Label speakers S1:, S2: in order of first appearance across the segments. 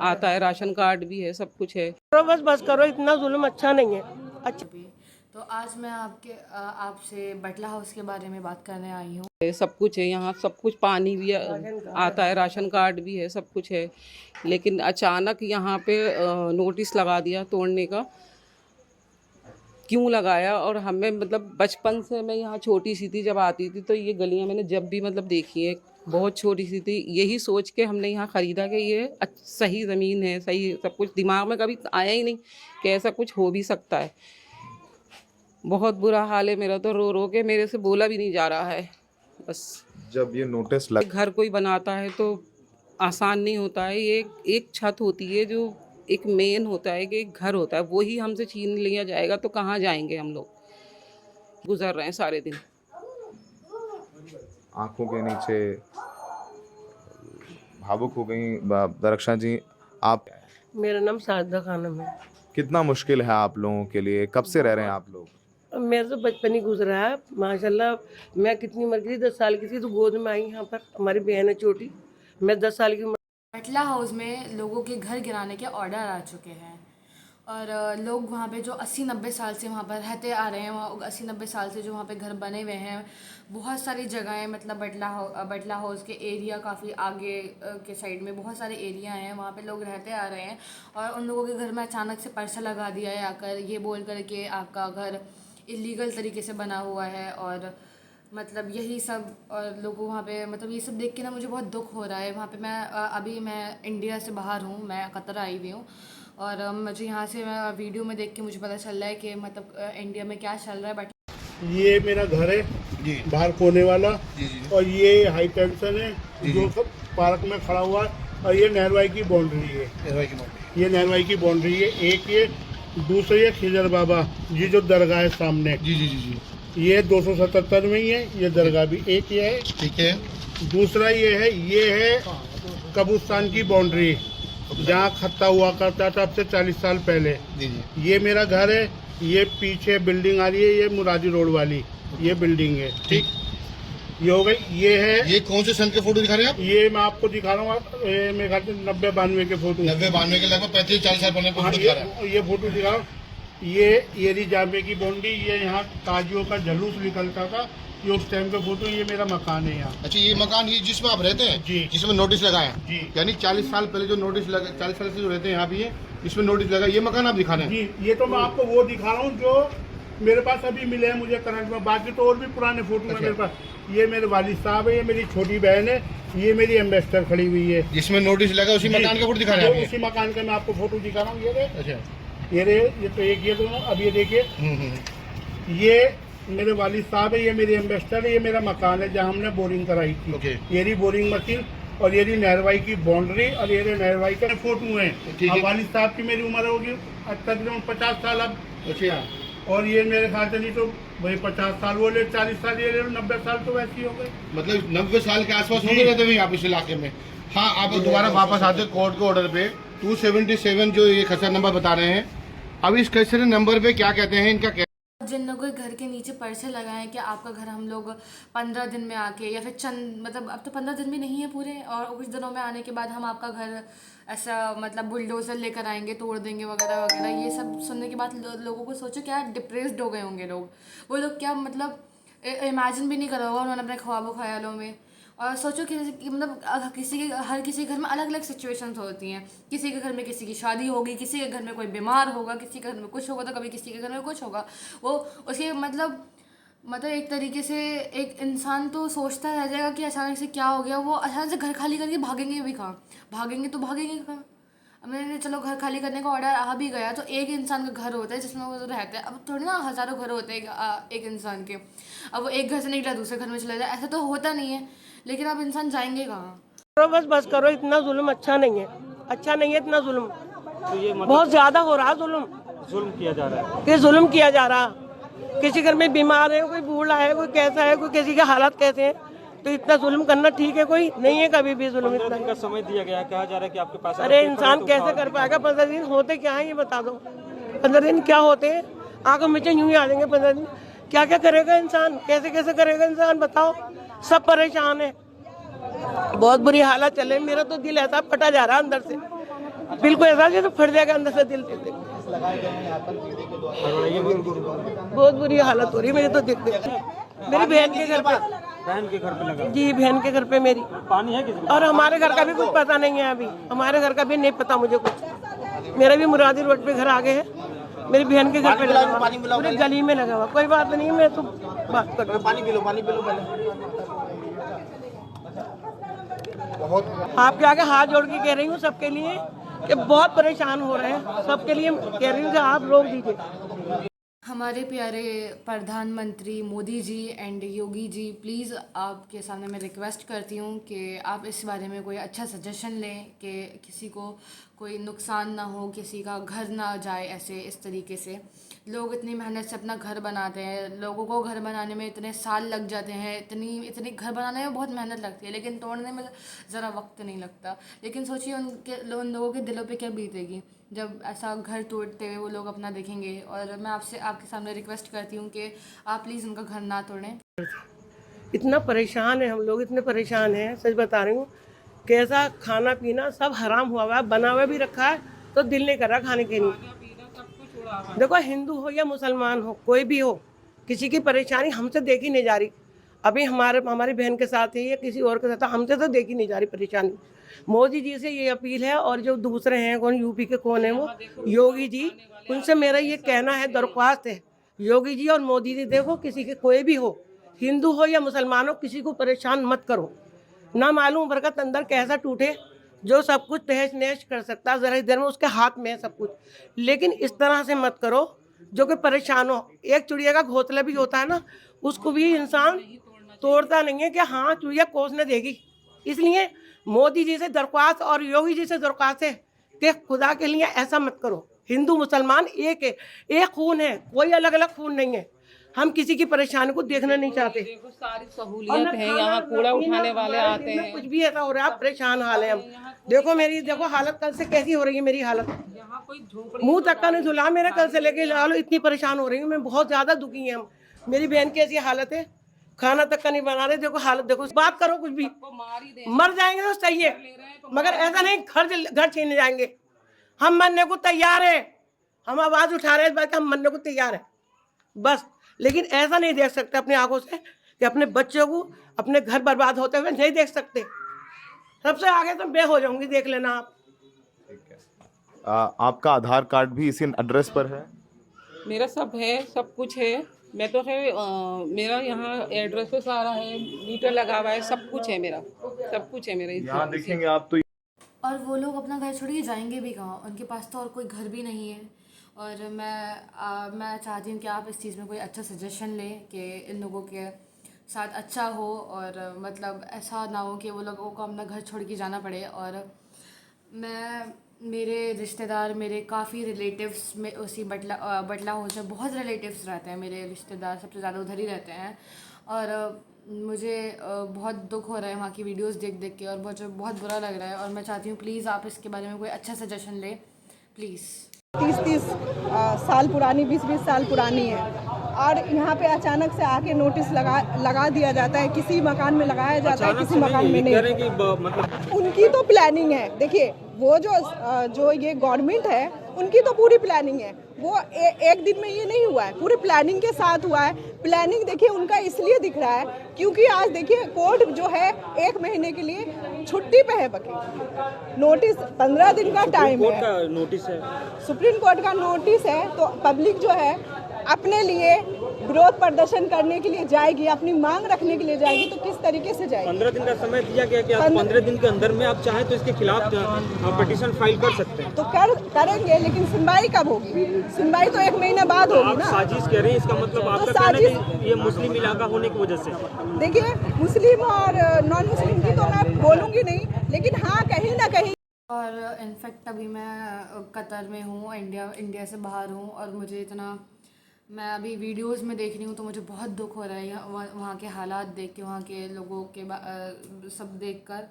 S1: आता है, ration card भी है, सब कुछ है।
S2: बस बस करो, इतना जुल्म अच्छा नहीं है। अच्छा,
S3: तो आज मैं आपसे बटला हाउस के बारे में बात करने आई हूँ।
S1: सब कुछ है यहाँ, सब कुछ, पानी भी आता है, राशन कार्ड भी है, सब कुछ है। लेकिन अचानक यहाँ पे नोटिस लगा दिया तोड़ने का। क्यों लगाया? और हमें मतलब बचपन से मैं यहाँ छोटी सी थी, जब आती थी तो ये गलियाँ मैंने जब भी मतलब देखी है, बहुत छोटी सी थी, यही सोच के हमने यहाँ ख़रीदा कि ये सही ज़मीन है, सही सब कुछ। दिमाग में कभी आया ही नहीं कि ऐसा कुछ हो भी सकता है। बहुत बुरा हाल है मेरा, तो रो रो के मेरे से बोला भी नहीं जा रहा है। बस
S4: जब ये नोटिस
S1: घर कोई बनाता है तो आसान नहीं होता है। ये एक छत होती है, जो एक मेन होता है कि एक घर होता है, वो ही हमसे छीन लिया जाएगा तो कहाँ जाएंगे हम लोग? गुजर रहे हैं सारे दिन।
S4: आंखों के नीचे भावुक हो गई दरक्षा जी। आप,
S2: मेरा नाम साजदा खानम है।
S4: कितना मुश्किल है आप लोगों के लिए? कब से रह रहे हैं आप लोग?
S2: मेरा तो बचपन ही गुजरा है माशाल्लाह। मैं कितनी उम्र की थी, 10 साल की थी तो गोद में आई यहाँ पर। हमारी बहन है छोटी, मैं 10 साल की उम्र।
S3: बटला हाउस में लोगों के घर गिराने के ऑर्डर आ चुके हैं और लोग वहाँ पे जो 80-90 साल से वहाँ पर रहते आ रहे हैं, वहाँ 80-90 साल से जो वहाँ पे घर बने हुए हैं, बहुत सारी जगहें, मतलब बटला हाउस के एरिया काफ़ी आगे के साइड में बहुत सारे एरिया हैं, वहाँ पे लोग रहते आ रहे हैं। और उन लोगों के घर में अचानक से पर्चा लगा दिया है आकर, ये बोल कर के आपका घर इलीगल तरीके से बना हुआ है। और मतलब यही सब, और लोगों वहाँ पे मतलब ये सब देख के ना मुझे बहुत दुख हो रहा है। वहाँ पे अभी मैं इंडिया से बाहर हूँ, मैं कतर आई हुई हूँ और मुझे यहाँ से वीडियो में देख के मुझे पता चल रहा है कि मतलब इंडिया में क्या चल रहा है। बट
S5: ये मेरा घर है जी, बाहर कोने वाला जी, जी। और ये हाई टेंशन है जो पार्क में खड़ा हुआ है। और ये नहरवाई की बाउंड्री है, ये नहरवाई की बाउंड्री है। एक ये, दूसरे ये खिजर बाबा जी जो दरगाह है सामने जी जी जी जी, ये 277 में ही है। ये दरगाह भी एक ये है, ठीक है। दूसरा ये है कब्रिस्तान की बाउंड्री, जहाँ खत्ता हुआ करता था अब से 40 साल पहले। ये मेरा घर है। ये पीछे बिल्डिंग आ रही है, ये मुरादी रोड वाली ये बिल्डिंग है, ठीक। ये हो गई। ये है, ये कौन से सन के फोटो दिखा रहे हैं आप? ये मैं आपको दिखा रहा हूँ, मेरे ख्याल से 90-92 के फोटो, 90-92 के लगभग 35-40 साल पहले फोटो दिखा रहा है। ये फोटो दिखा रहा हूँ। ये एरी जामे की बाउंड्री, ये यहाँ काजियों का जुलूस निकलता था, ये उस टाइम का फोटो। ये मेरा मकान है यहाँ।
S6: अच्छा, ये मकान ही जिसमें आप रहते हैं जी, जिसमें नोटिस लगा है जी, यानी 40 साल पहले जो नोटिस लगा, 40 साल से जो रहते हैं यहाँ भी, इसमें नोटिस लगा, ये मकान आप दिखा रहे हैं
S5: जी। ये तो मैं आपको वो दिखा रहा हूँ जो मेरे पास अभी मिले हैं मुझे करंट में, बाकी तो और भी पुराने फोटो हैं मेरे पास। ये मेरे वालिद साहब है, ये मेरी छोटी बहन है, ये मेरी एम्बेसडर खड़ी हुई है
S6: जिसमें नोटिस लगा, उसी मकान का फोटो दिखा रहे हैं।
S5: उसी मकान का मैं आपको फोटो दिखा रहा हूँ। ये अच्छा, ये तो एक, ये दोनों। अब ये देखिए, ये मेरे वालिद साहब है, ये मेरी एम्बेसडर है, ये मेरा मकान है जहाँ हमने बोरिंग कराई थी। ये रही बोरिंग मशीन, और ये रही नहरवाई की बाउंड्री, और ये रही नहरवाई का फोटो है। अब वालिद साहब की मेरी उम्र होगी तकरीबन 50 साल अब। अच्छा, और ये मेरे ख्याल से नहीं तो वही 50 साल, वो ले 40 साल, ये ले 90 साल, तो वैसी हो गई।
S6: मतलब 90 साल के आसपास हो गए रहते हुए आप इस इलाके में। हाँ, आप दोबारा वापस आते कोर्ट के ऑर्डर पे 277 जो ये खसरा नंबर बता रहे हैं, अब इस खसरे नंबर पे क्या कहते हैं, इनका क्या?
S3: जिन लोगों के घर के नीचे पर्चे लगाए कि आपका घर हम लोग 15 दिन में आके, या फिर मतलब अब तो 15 दिन भी नहीं है पूरे, और कुछ दिनों में आने के बाद हम आपका घर ऐसा मतलब बुलडोजर लेकर आएंगे, तोड़ देंगे वगैरह वगैरह। ये सब सुनने के बाद लोगों को सोचो क्या डिप्रेस्ड हो गए होंगे लोग। वो लोग क्या मतलब इमेजिन भी नहीं करा होगा उन्होंने अपने ख्वाबों ख्यालों में। और सोचो कि मतलब हर किसी के घर में अलग अलग सिचुएशंस होती हैं। किसी के घर में किसी की शादी होगी, किसी के घर में कोई बीमार होगा, किसी के घर में कुछ होगा, तो कभी किसी के घर में कुछ होगा। वो उसके मतलब एक तरीके से एक इंसान तो सोचता रह जाएगा कि अचानक से क्या हो गया। वो अचानक से घर खाली करके भागेंगे भी कहाँ? भागेंगे कहाँ? अब मैंने चलो घर खाली करने का ऑर्डर आ भी गया, तो एक इंसान का घर होता है जिसमें वो रहता है। अब थोड़ी ना हज़ारों घर होते हैं एक इंसान के। अब वो एक घर से निकला दूसरे घर में चला जाए, ऐसा तो होता नहीं है। लेकिन अब इंसान जाएंगे कहाँ?
S2: बस करो, इतना जुल्म अच्छा नहीं है, अच्छा नहीं है इतना जुल्म। तो ये मतलब बहुत ज्यादा हो रहा है, जुल्म किया जा रहा है। कि जुल्म किया जा रहा, किसी घर में बीमार है, कोई बूढ़ा है, कोई कैसा है, कोई किसी के हालात कैसे हैं, तो इतना जुल्म करना ठीक है? कोई नहीं है कभी भी जुल्म।
S7: 15 दिन का समय दिया गया, कहा जा रहा है कि आपके पास।
S2: अरे इंसान कैसे कर पाएगा? 15 दिन होते क्या है ये बता दो। 15 दिन क्या होते हैं? आंखों में यूं ही आ जाएंगे 15 दिन। क्या क्या करेगा इंसान? कैसे करेगा इंसान? बताओ। सब परेशान है, बहुत बुरी हालत चल रही। मेरा तो दिल ऐसा फटा जा रहा है अंदर से। बिल्कुल ऐसा जैसे फट जाएगा अंदर से दिल। बहुत बुरी हालत हो रही है मेरी तो देख देख। मेरी बहन के घर पे,
S7: बहन के घर पे लगा।
S2: जी बहन के घर पे मेरी,
S7: पानी है किसी
S2: और हमारे घर का भी कुछ पता नहीं है अभी, हमारे घर का भी नहीं पता मुझे कुछ। मेरा भी मुरादी रोड पे घर आगे है, मेरी बहन के घर पे लगा हुआ, पूरे गली में लगा हुआ। कोई बात नहीं, मैं तो बात कर रहा हूँ।
S6: पानी पी लो पहले।
S2: आपके आगे हाथ जोड़ के कह रही हूँ सबके लिए कि बहुत परेशान हो रहे हैं, सबके लिए कह रही हूँ कि आप रोक दीजिए।
S3: हमारे प्यारे प्रधानमंत्री मोदी जी एंड योगी जी, प्लीज़ आपके सामने मैं रिक्वेस्ट करती हूँ कि आप इस बारे में कोई अच्छा सजेशन लें कि किसी को कोई नुकसान ना हो, किसी का घर ना जाए ऐसे इस तरीके से। लोग इतनी मेहनत से अपना घर बनाते हैं, लोगों को घर बनाने में इतने साल लग जाते हैं, इतनी घर बनाने में बहुत मेहनत लगती है, लेकिन तोड़ने में ज़रा वक्त नहीं लगता। लेकिन सोचिए उन लोगों के दिलों पे क्या बीतेगी जब ऐसा घर तोड़ते हुए वो लोग अपना देखेंगे। और मैं आपके सामने रिक्वेस्ट करती हूँ कि आप प्लीज़ उनका घर ना तोड़ें।
S2: इतना परेशान है हम लोग, इतने परेशान हैं, सच बता रही हूँ। कैसा खाना पीना सब हराम हुआ हुआ है, बना हुआ भी रखा है तो दिल नहीं कर रहा खाने के लिए। देखो हिंदू हो या मुसलमान हो, कोई भी हो, किसी की परेशानी हमसे देखी नहीं जा रही। अभी हमारी बहन के साथ है या किसी और के साथ, हमसे तो देखी नहीं जा रही परेशानी। मोदी जी से ये अपील है, और जो दूसरे हैं कौन यूपी के कौन है वो योगी जी, उनसे मेरा ये कहना है, दरख्वास्त है, योगी जी और मोदी जी, देखो किसी के कोई भी हो, हिंदू हो या मुसलमान हो, किसी को परेशान मत करो। ना मालूम बरकत अंदर कैसा टूटे, जो सब कुछ तहस नहस कर सकता है, ज़रा देर में उसके हाथ में है सब कुछ, लेकिन इस तरह से मत करो जो कि परेशान हो। एक चिड़िया का घोंसला भी होता है ना, उसको भी इंसान तोड़ता नहीं है कि हाँ चिड़िया कोसने देगी। इसलिए मोदी जी से दरख्वास्त और योगी जी से दरख्वास्त है कि खुदा के लिए ऐसा मत करो। हिंदू मुसलमान एक है, एक खून है, कोई अलग अलग खून नहीं है। हम किसी की परेशानी को देखना नहीं चाहते।
S1: देखो सारी सहूलियत है यहाँ, कूड़ा उठाने वाले आते हैं।
S2: कुछ भी ऐसा हो रहा है, परेशान हाल है हम। देखो मेरी देखो हालत कल से कैसी हो रही है, मेरी हालत
S1: यहाँ कोई झोपड़ी
S2: मुंह तक का नहीं धुला मेरा कल से लेके ला लो, इतनी परेशान हो रही हूँ मैं, बहुत ज्यादा दुखी है हम। मेरी बहन की ऐसी हालत है, खाना तक का नहीं बना रहे। देखो हालत देखो, बात करो कुछ भी,
S1: मार ही दे।
S2: मर जाएंगे तो सही है, मगर ऐसा नहीं घर छीने जाएंगे। हम मरने को तैयार है, हम आवाज उठा रहे हैं इस बात की, हम मरने को तैयार है बस। लेकिन ऐसा नहीं देख सकते अपनी आंखों से कि अपने बच्चों को अपने घर बर्बाद होते हुए नहीं देख सकते। सबसे आगे तो मैं हो जाऊंगी, देख लेना आप।
S4: आपका आधार कार्ड भी इसी एड्रेस पर है?
S1: मेरा सब है, सब कुछ है। मैं तो है मेरा यहाँ एड्रेस पे सारा है, मीटर लगा हुआ है, सब कुछ है मेरा, सब कुछ है मेरा।
S4: यहाँ देखेंगे आप तो
S3: और वो लोग अपना घर छोड़ के जाएंगे भी कहाँ, उनके पास तो और कोई घर भी नहीं है। और मैं चाहती हूँ कि आप इस चीज़ में कोई अच्छा सजेशन लें कि इन लोगों के साथ अच्छा हो, और मतलब ऐसा ना हो कि वो लोगों को अपना घर छोड़ के जाना पड़े। और मेरे रिश्तेदार, मेरे काफ़ी रिलेटिव्स में उसी बटला हाउस में बहुत रिलेटिव्स रहते हैं, मेरे रिश्तेदार सबसे ज़्यादा उधर ही रहते हैं। और मुझे बहुत दुख हो रहा है वहाँ की वीडियोस देख देख के, और मुझे बहुत बुरा लग रहा है। और मैं चाहती हूँ प्लीज़ आप इसके बारे में कोई अच्छा सजेशन लें प्लीज़।
S8: 30 साल पुरानी, 20 साल पुरानी है, और यहाँ पे अचानक से आके नोटिस लगा दिया जाता है। किसी मकान में लगाया जाता है, किसी मकान में नहीं।
S7: मतलब
S8: उनकी तो प्लानिंग है। देखिए वो जो ये गवर्नमेंट है, उनकी तो पूरी प्लानिंग है। वो एक दिन में ये नहीं हुआ है, पूरी प्लानिंग के साथ हुआ है। प्लानिंग देखिए उनका इसलिए दिख रहा है क्योंकि आज देखिए कोर्ट जो है 1 महीने के लिए छुट्टी पे है वकील। नोटिस 15 दिन का टाइम है,
S7: नोटिस है,
S8: सुप्रीम कोर्ट का नोटिस है। तो पब्लिक जो है अपने लिए विरोध प्रदर्शन करने के लिए जाएगी, अपनी मांग रखने के लिए जाएगी, तो किस तरीके से जाएगी?
S7: 15 दिन का समय दिया गया कि आप 15 दिन के अंदर में आप चाहें तो इसके खिलाफ पिटीशन फाइल कर सकते हैं।
S8: तो करेंगे, लेकिन सुनवाई कब होगी? सुनवाई तो 1 महीने बाद होगी
S7: आप
S8: ना।
S7: साजिश कह रहे हैं, इसका मतलब आपका
S8: तो
S7: कहना है कि ये मुस्लिम इलाका होने की वजह से?
S8: देखिए मुस्लिम और नॉन मुस्लिम की तो मैं बोलूँगी नहीं, लेकिन हाँ कहीं ना कहीं।
S3: और इनफैक्ट अभी मैं कतर में हूँ, इंडिया से बाहर हूँ, और मुझे इतना, मैं अभी वीडियोस में देख रही हूँ तो मुझे बहुत दुख हो रहा है वहाँ के हालात देख के, वहाँ के लोगों के सब देखकर।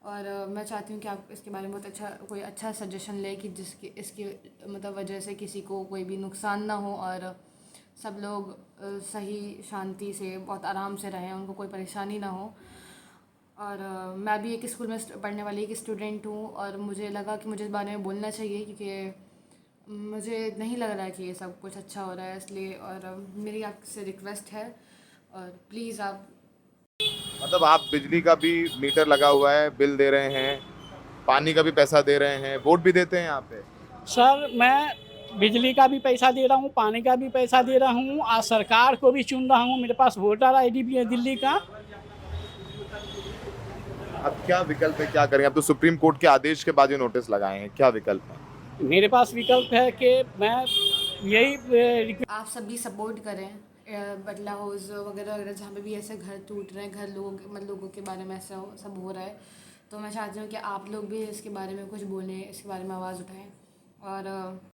S3: और मैं चाहती हूँ कि आप इसके बारे में कोई अच्छा सजेशन लें कि इसकी मतलब वजह से किसी को कोई भी नुकसान ना हो, और सब लोग सही शांति से बहुत आराम से रहें, उनको कोई परेशानी ना हो। और मैं भी एक स्कूल में पढ़ने वाली एक स्टूडेंट हूँ और मुझे लगा कि मुझे इस बारे में बोलना चाहिए क्योंकि मुझे नहीं लग रहा है कि ये सब कुछ अच्छा हो रहा है, इसलिए। और मेरी आपसे रिक्वेस्ट है और प्लीज़ आप
S4: मतलब आप बिजली का भी मीटर लगा हुआ है, बिल दे रहे हैं, पानी का भी पैसा दे रहे हैं, वोट भी देते हैं यहाँ पे?
S9: सर मैं बिजली का भी पैसा दे रहा हूँ, पानी का भी पैसा दे रहा हूँ और सरकार को भी चुन रहा हूँ। मेरे पास वोटर आईडी भी है दिल्ली का।
S4: अब क्या विकल्प है, क्या करें? अब तो सुप्रीम कोर्ट के आदेश के बाद ये नोटिस लगाए हैं, क्या विकल्प है?
S9: मेरे पास विकल्प है कि मैं यही
S3: आप सभी सपोर्ट करें। बटला हाउस वगैरह वगैरह जहाँ पे भी ऐसे घर टूट रहे हैं, घर लोगों के बारे में ऐसा सब हो रहा है, तो मैं चाहती हूँ कि आप लोग भी इसके बारे में कुछ बोलें, इसके बारे में आवाज़ उठाएं। और